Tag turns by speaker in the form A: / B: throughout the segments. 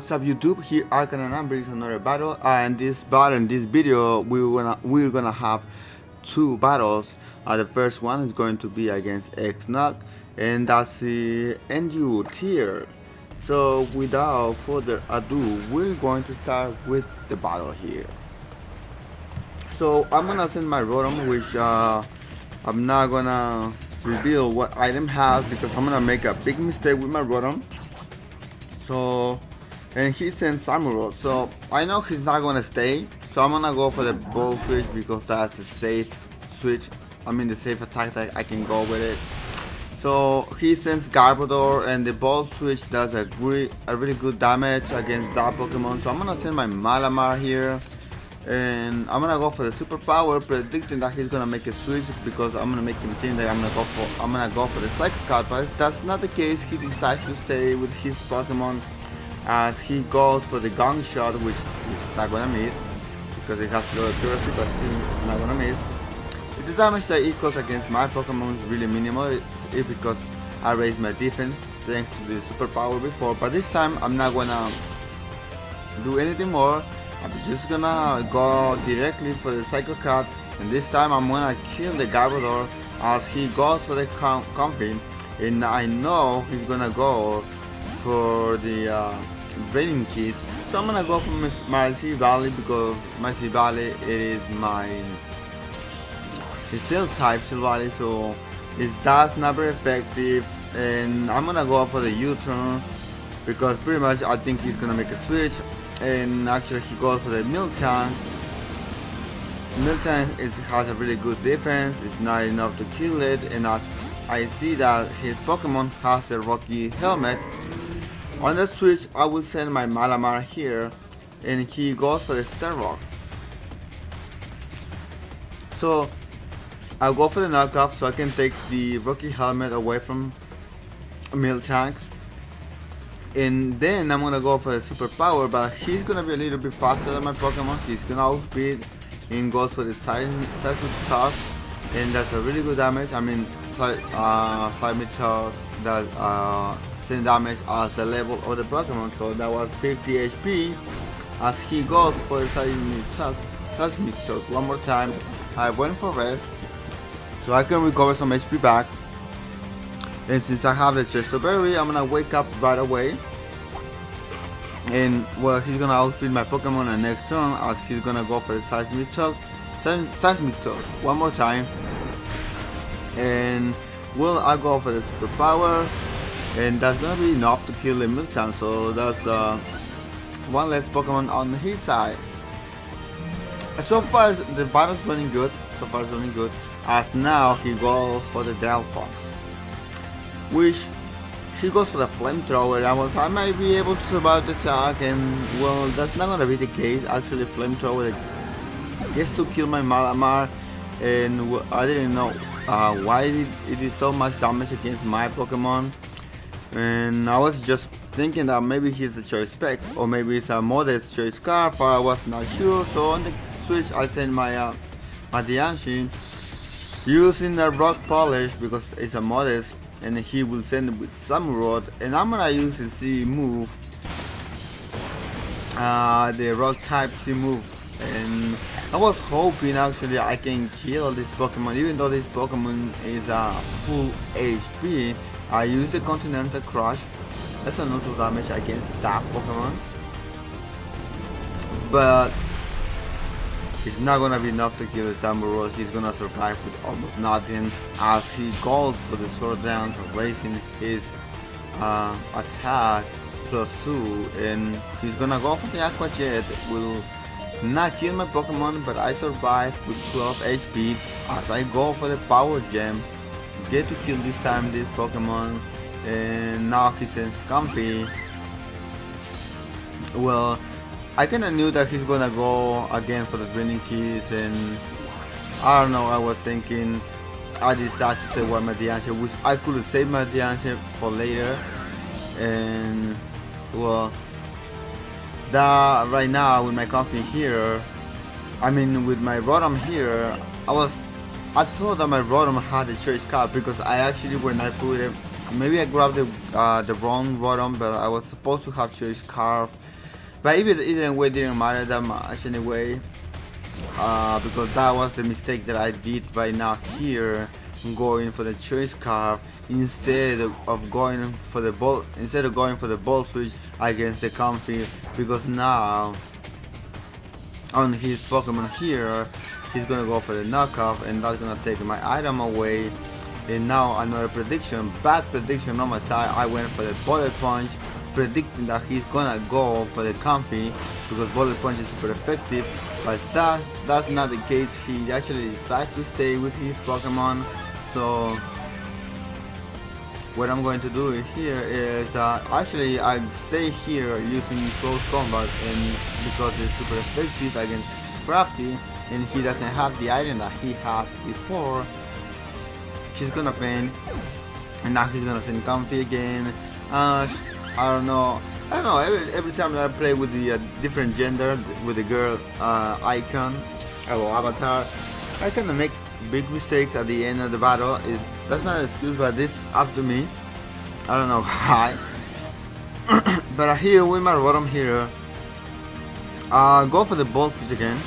A: What's up YouTube? Here Arcan and Amber is another battle, and this video we're gonna have two battles. The first one is going to be against Xnoc, and that's the NU tier. So without further ado, we're going to start with the battle here. So I'm gonna send my Rotom, which I'm not gonna reveal what item has because I'm gonna make a big mistake with my Rotom. So, and he sends Samuro, so I know he's not gonna stay, so I'm gonna go for the ball switch because that's the safe switch. I mean the safe attack that I can go with it. So he sends Garbodor, and the ball switch does a really good damage against that Pokemon. So I'm gonna send my Malamar here, and I'm gonna go for the superpower, predicting that he's gonna make a switch because I'm gonna make him think that I'm gonna go for the Psycho Cut, but that's not the case. He decides to stay with his Pokemon as he goes for the Gong Shot, which is not gonna miss because it has low accuracy, but still not gonna miss. The damage that it causes against my Pokemon is really minimal. It's because I raised my defense thanks to the superpower before, but this time I'm not gonna do anything more. I'm just gonna go directly for the Psycho Cut, and this time I'm gonna kill the Garbodor as he goes for the Comfy, and I know he's gonna go for the Raining Keys. So I'm gonna go for my Sea Valley because my Sea Valley is my Steel type Sea Valley, so that's not very effective, and I'm gonna go for the U-turn because pretty much I think he's gonna make a switch. And actually he goes for the Miltank. Miltank has a really good defense, it's not enough to kill it, and as I see that his Pokemon has the Rocky Helmet. On that switch I will send my Malamar here, and he goes for the Starrock. So I'll go for the knockoff so I can take the Rocky Helmet away from Miltank. And then I'm gonna go for the superpower, but he's gonna be a little bit faster than my Pokemon. He's gonna outspeed and goes for the seismic toss, and that's a really good damage. I mean, seismic toss that same damage as the level of the Pokemon. So that was 50 HP. As he goes for the seismic toss one more time, I went for rest so I can recover some HP back. And since I have the Chesto Berry, I'm gonna wake up right away. And well, he's gonna outspeed my Pokemon the next turn as he's gonna go for the Seismic Toss one more time. And well, I go for the superpower, and that's gonna be enough to kill the Miltank. So that's one less Pokemon on his side. So far, the battle's running good. As now he goes for the Delphox, which he goes for the flamethrower. I might be able to survive the attack, and well, that's not gonna be the case. Actually, flamethrower gets to kill my Malamar, and I didn't know why it did so much damage against my Pokemon. And I was just thinking that maybe he's a choice spec, or maybe it's a modest choice Scarf. I was not sure. So on the switch, I sent my Diancie using the Rock Polish because it's a modest, and he will send it with Samurott, and I'm gonna use the C move, the Rock type C move, and I was hoping actually I can kill this Pokemon, even though this Pokemon is full HP. I use the Continental Crush, that's a lot of damage against that Pokemon, but it's not gonna be enough to kill the Samuro. He's gonna survive with almost nothing as he goes for the sword dance, raising his attack +2, and he's gonna go for the Aqua Jet. Will not kill my Pokemon, but I survive with 12 HP as I go for the Power Gem. Get to kill this time this Pokemon, and now he sends Comfy. Well, I kinda knew that he's gonna go again for the Raining Keys, and I don't know, I was thinking I decided to save my Diancie, which I could have saved my Diancie for later. And well, that right now with my Comfy here, I mean with my Rotom here, I thought that my Rotom had a choice card because I actually, when I put it, maybe I grabbed the wrong Rotom, but I was supposed to have choice scarf But even way didn't matter that much anyway, because that was the mistake that I did right now here, going for the choice card instead of going for the ball switch against the comfy, because now on his Pokemon here he's gonna go for the knockoff, and that's gonna take my item away. And now another prediction, bad prediction on my side. I went for the bullet punch, predicting that he's gonna go for the comfy because bullet punch is super effective, but that's not the case. He actually decided to stay with his Pokemon. So what I'm going to do here is actually I stay here using close combat, and because it's super effective against Scrafty and he doesn't have the item that he had before, she's gonna faint, and now he's gonna send comfy again. I don't know. Every time that I play with the different gender, with the girl icon or avatar, I kind of make big mistakes at the end of the battle. That's not an excuse, but this up to me. I don't know why. But here with my Rotom here, go for the Ball Switch again,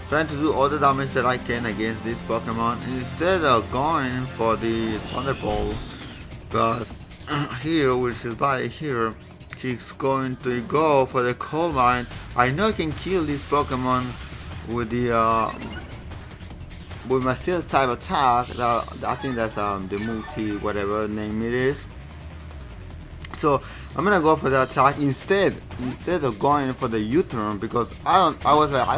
A: trying to do all the damage that I can against this Pokemon instead of going for the Thunderbolt. But here with his body here, he's going to go for the Cold Mine. I know I can kill this Pokemon with the with my Steel type attack. I think that's the multi whatever name it is. So I'm gonna go for the attack instead of going for the U-turn, because I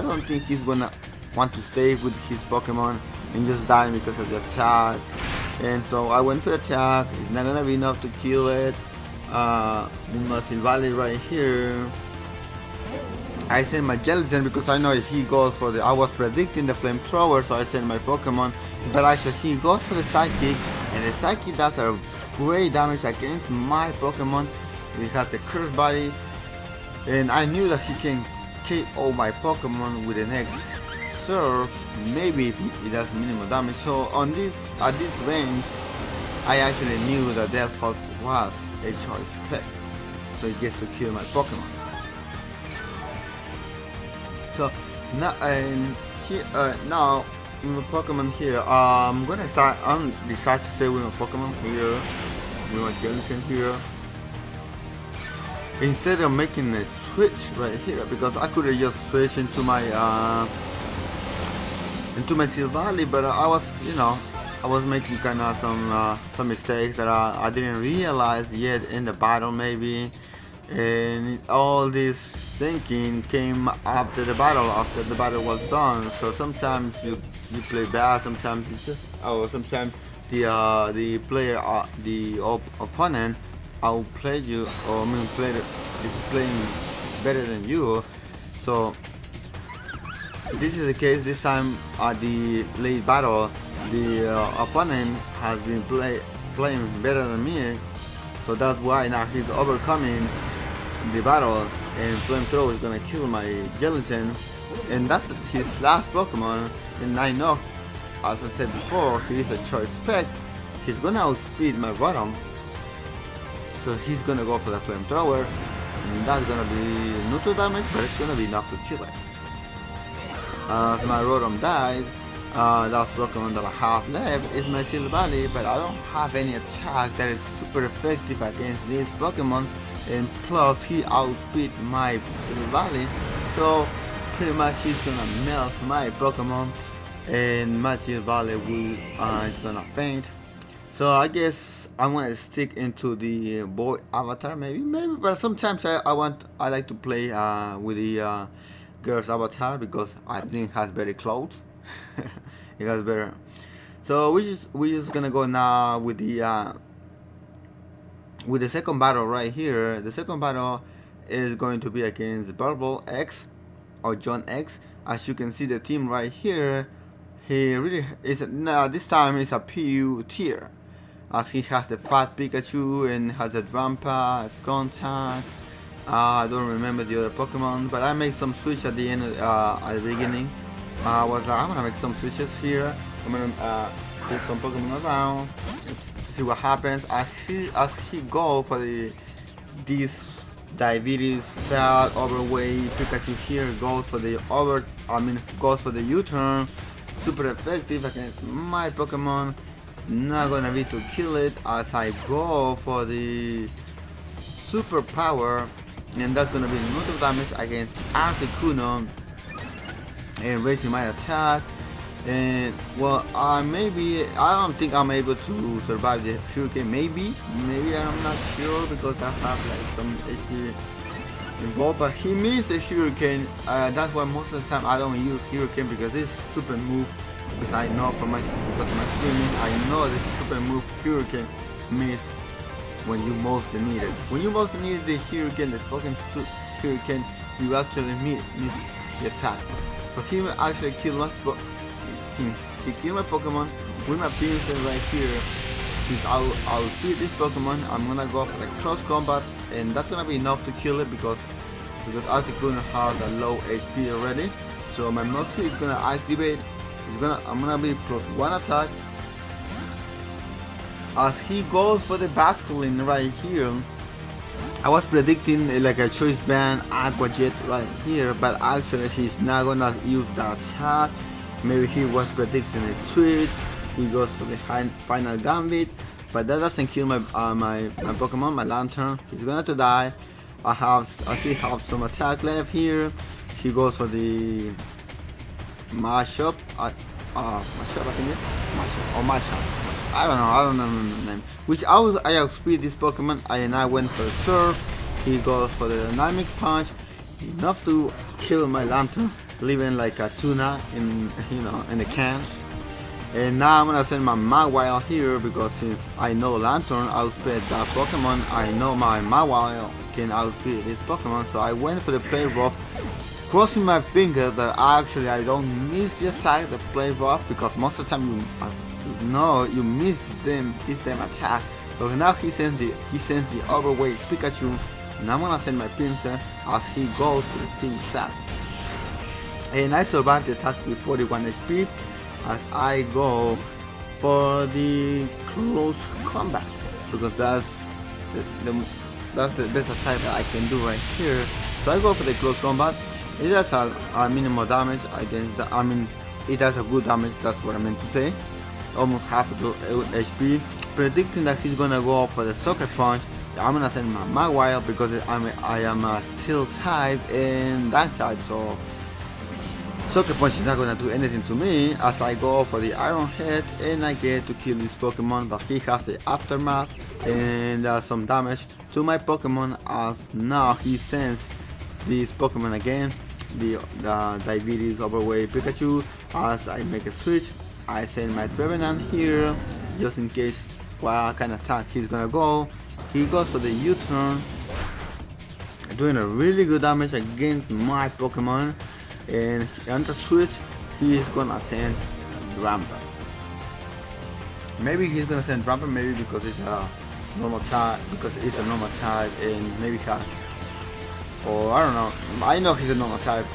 A: don't think he's gonna want to stay with his Pokemon and just die because of the attack. And so I went for the attack. It's not gonna be enough to kill it. Massive Valley right here. I sent my Jellicent because I know if he goes for the, I was predicting the flamethrower, so I sent my Pokemon. But actually he goes for the Psychic, and the Psychic does a great damage against my Pokemon. It has the Curse Body, and I knew that he can KO my Pokemon with the next Surf, maybe if it does minimal damage. So on this, at this range, I actually knew that Death Fox was a choice pick, so he gets to kill my Pokemon. So now, now with my Pokemon here, I'm gonna decide to stay with my Pokemon here, with my Jellicent here, instead of making a switch right here, because I could have just switched into my Silvally, but I was making kind of some mistakes that I didn't realize yet in the battle maybe, and all this thinking came after the battle was done. So sometimes you play bad, sometimes it's just, sometimes the player, the opponent outplay you, or is playing better than you. So this is the case. This time at the late battle, the opponent has been playing better than me, so that's why now he's overcoming the battle, and Flamethrower is gonna kill my Jellicent, and that's his last Pokemon. And I know, as I said before, he's a choice spec. He's gonna outspeed my Rotom, so he's gonna go for the Flamethrower, and that's gonna be neutral damage, but it's gonna be enough to kill it. As my Rotom died, last Pokemon that I have left is my Silvally, but I don't have any attack that is super effective against this Pokemon, and plus he outspeed my Silvally, so pretty much he's gonna melt my Pokemon, and my Silvally is gonna faint. So I guess I'm gonna stick into the boy avatar, maybe, but sometimes I like to play with the girl's avatar, because I think it has better clothes. It has better. So we're just gonna go now with the second battle right here. The second battle is going to be against BlurbleX or John X. As you can see, the team right here, he really is this time it's a PU tier, as he has the fat Pikachu and has a Drampa, a Skuntank. I don't remember the other Pokemon, but I made some switch at the end, at the beginning. I'm gonna make some switches here. I'm gonna put some Pokemon around to see what happens. As he go for this diabetes, fat, overweight. Pikachu here goes for the goes for the U-turn. Super effective against my Pokemon. It's not gonna be to kill it as I go for the super power, and that's gonna be neutral damage against Articuno and raising my attack. And well, maybe I don't think I'm able to survive the Hurricane. Maybe I'm not sure because I have like some HP involved. But he missed a Hurricane. That's why most of the time I don't use Hurricane, because this stupid move. Because I know from my streaming, I know this stupid move Hurricane miss when you most need it. When you most need the Hurricane, the fucking Hurricane, you actually miss the attack. So he actually killed my he killed my Pokemon with my Pinsir right here. Since I'll speed this Pokemon, I'm gonna go for the close combat, and that's gonna be enough to kill it because Articuno has a low HP already. So my Moxie is gonna activate. I'm gonna be +1 attack. As he goes for the Basculin right here, I was predicting like a Choice Band Aqua Jet right here, but actually he's not gonna use that attack. Maybe he was predicting a switch. He goes for the final Gambit, but that doesn't kill my Pokemon, my Lantern. He's gonna to die. I still have some attack left here. He goes for the Mashup. Mashup, I think it's Mashup or Mashup. I don't know the name. Which I outspeed this Pokemon, and I went for the Surf. He goes for the Dynamic Punch, enough to kill my Lantern, leaving like a tuna in the can. And now I'm gonna send my Mawile here because since I know Lantern outspeed that Pokemon, I know my Mawile can outspeed this Pokemon. So I went for the Play Rough, crossing my fingers that actually I don't miss the attack, the Play Rough, because most of the time you miss this attack. So now he sends the overweight Pikachu, and I'm gonna send my Pinsir as he goes to the same side. And I survived the attack with 41 HP as I go for the close combat, because that's the best attack that I can do right here. So I go for the close combat. It does a minimal damage against it does a good damage, that's what I meant to say. Almost half the HP. Predicting that he's gonna go for the Sucker Punch, I'm gonna send my Mawile because I am a Steel type and that type, so Sucker Punch is not gonna do anything to me as I go for the Iron Head and I get to kill this Pokemon, but he has the Aftermath and some damage to my Pokemon as now he sends this Pokemon again, the Diabetes Overweight Pikachu. As I make a switch, I send my Trevenant here just in case what kind of attack he's gonna go. He goes for the U-turn, doing a really good damage against my Pokemon. And on the switch, he is gonna send Rampant. Maybe he's gonna send Rampant, maybe because it's a normal type, and maybe or I don't know. I know he's a normal type,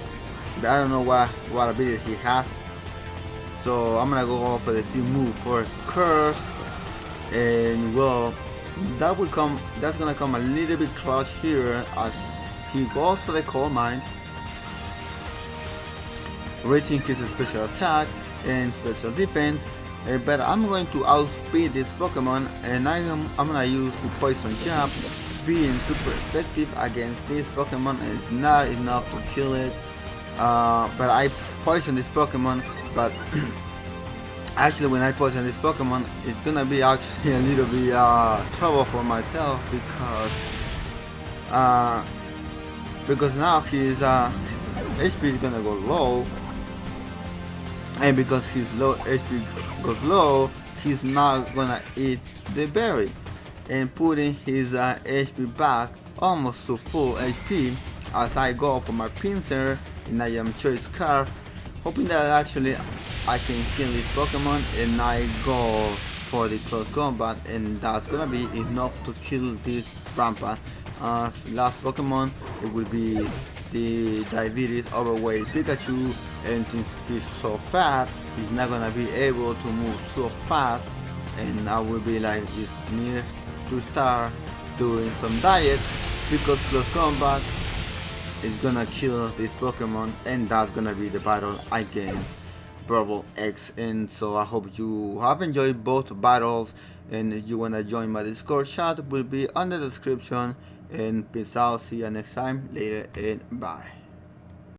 A: but I don't know what ability he has. So I'm gonna go for the C move first, Curse, and well, that's gonna come a little bit clutch here as he goes for the Coal Mine. Rating his special attack and special defense, but I'm going to outspeed this Pokemon, and I'm gonna use the Poison Jab, being super effective against this Pokemon. And it's not enough to kill it, but I poison this Pokemon. But actually, when I poison this Pokemon, it's gonna be actually a little bit trouble for myself because now his HP is gonna go low. And because his low HP goes low, he's not gonna eat the berry, and putting his HP back almost to full HP as I go for my Pinsir and I am Choice Scarf, hoping that actually I can kill this Pokemon, and I go for the close combat, and that's gonna be enough to kill this Rampant. As last Pokemon, it will be the Diabetes Overweight Pikachu, and since he's so fat, he's not gonna be able to move so fast, and I will be like just near to start doing some diet because close combat is gonna kill this Pokemon, and that's gonna be the battle against BlurbleX. And so I hope you have enjoyed both battles, and if you wanna join my Discord chat, will be on the description. And peace out, see you next time, later, and bye.